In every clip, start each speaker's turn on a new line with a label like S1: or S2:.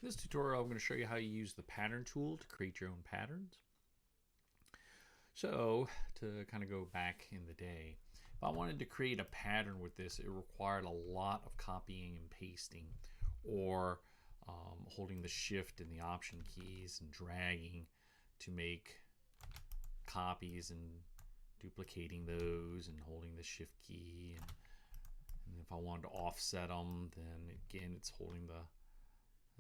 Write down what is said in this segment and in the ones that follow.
S1: In this tutorial, I'm going to show you how you use the pattern tool to create your own patterns. So, to kind of go back in the day, if I wanted to create a pattern with this, it required a lot of copying and pasting, or holding the shift and the option keys and dragging to make copies and duplicating those and holding the shift key. And if I wanted to offset them, then again, it's holding the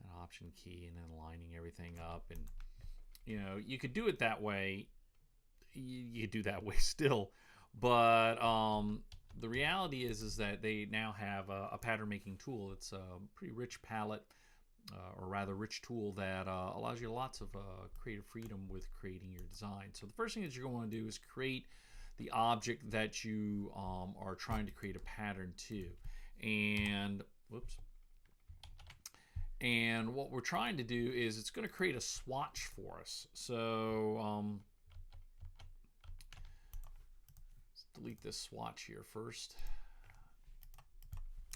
S1: an option key and then lining everything up. And you could do it that way. You could do that way still, but the reality is that they now have a pattern making tool. It's a pretty rich palette, or rather rich tool that allows you lots of creative freedom with creating your design. So the first thing that you're going to do is create the object that you are trying to create a pattern to. And whoops. And what we're trying to do is it's going to create a swatch for us. So let's delete this swatch here first.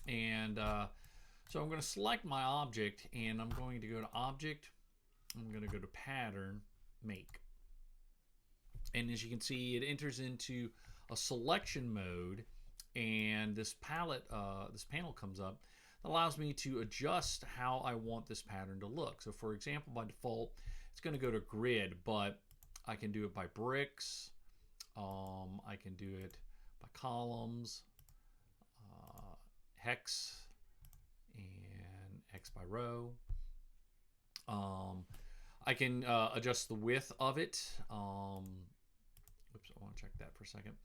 S1: And so I'm going to select my object, and I'm going to go to Object. I'm going to go to Pattern, Make. And as you can see, it enters into a selection mode, and this palette, this panel comes up. Allows me to adjust how I want this pattern to look. So for example, by default, it's going to go to grid, but I can do it by bricks. I can do it by columns, hex, and X by row. I can adjust the width of it. Oops, I want to check that for a second.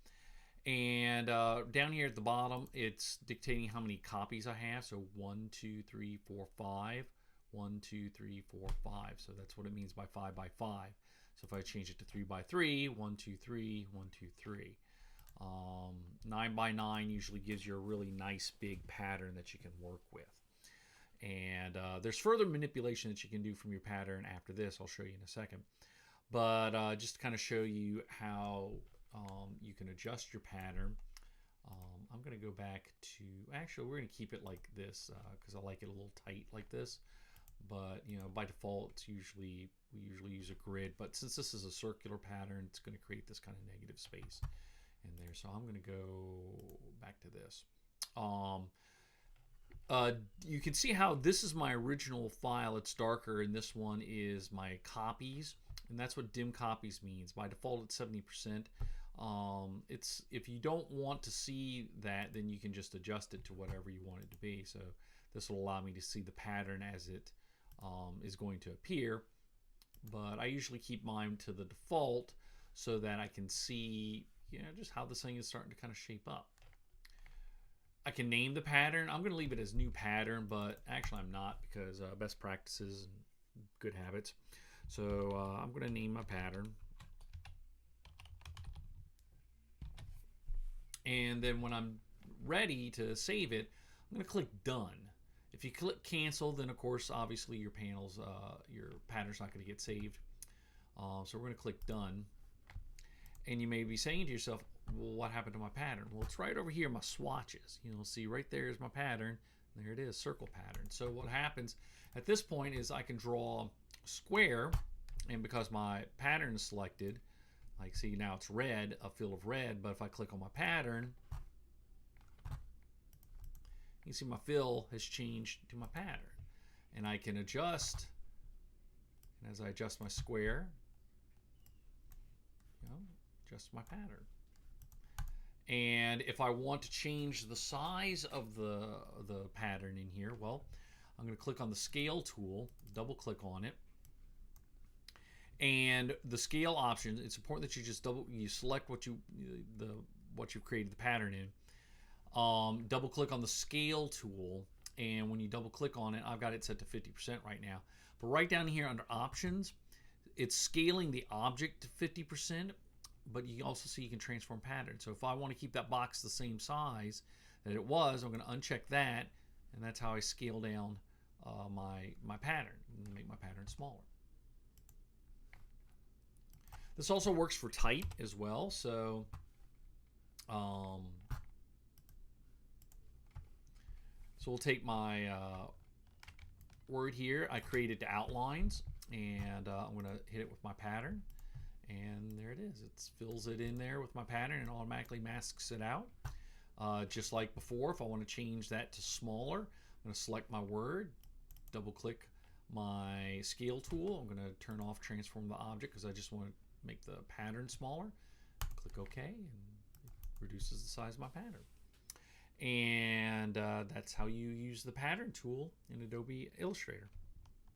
S1: And down here at the bottom, it's dictating how many copies I have. So 1, 2, 3, 4, 5. 1, 2, 3, 4, 5. So that's what it means by 5 by 5. So if I change it to 3 by 3, 1, 2, 3, 1, 2, 3. 9 by 9 usually gives you a really nice big pattern that you can work with. And there's further manipulation that you can do from your pattern after this. I'll show you in a second. But just to kind of show you how you can adjust your pattern. I'm going to go back to, actually we're going to keep it like this because I like it a little tight like this. But by default, we usually use a grid. But since this is a circular pattern, it's going to create this kind of negative space in there. So I'm going to go back to this. You can see how this is my original file. It's darker, and this one is my copies. And that's what dim copies means. By default, it's 70%. It's if you don't want to see that, then you can just adjust it to whatever you want it to be. So this will allow me to see the pattern as it is going to appear. But I usually keep mine to the default so that I can see just how this thing is starting to kind of shape up. I can name the pattern. I'm going to leave it as new pattern, but actually I'm not, because best practices and good habits. So I'm going to name my pattern. And then when I'm ready to save it, I'm going to click Done. If you click Cancel, then of course, obviously your pattern's not going to get saved. So we're going to click Done. And you may be saying to yourself, well, what happened to my pattern? Well, it's right over here, my swatches. You'll see right there is my pattern. There it is, circle pattern. So what happens at this point is I can draw a square, and because my pattern is selected, like see now it's red, a fill of red, but if I click on my pattern, you see my fill has changed to my pattern. And I can adjust, and as I adjust my square, adjust my pattern. And if I want to change the size of the pattern in here, well, I'm going to click on the scale tool, double click on it. And the scale option, it's important that you just you select what you've created the pattern in. Double click on the scale tool, and when you double click on it, I've got it set to 50% right now. But right down here under options, it's scaling the object to 50%. But you also see you can transform patterns. So if I want to keep that box the same size that it was, I'm going to uncheck that, and that's how I scale down my pattern and make my pattern smaller. This also works for type as well. So we'll take my word here, I created the outlines, and I'm going to hit it with my pattern, and there it is. It fills it in there with my pattern and automatically masks it out. Just like before, if I want to change that to smaller, I'm going to select my word, double click my scale tool. I'm going to turn off transform the object because I just want to make the pattern smaller. Click OK, and it reduces the size of my pattern. And that's how you use the pattern tool in Adobe Illustrator.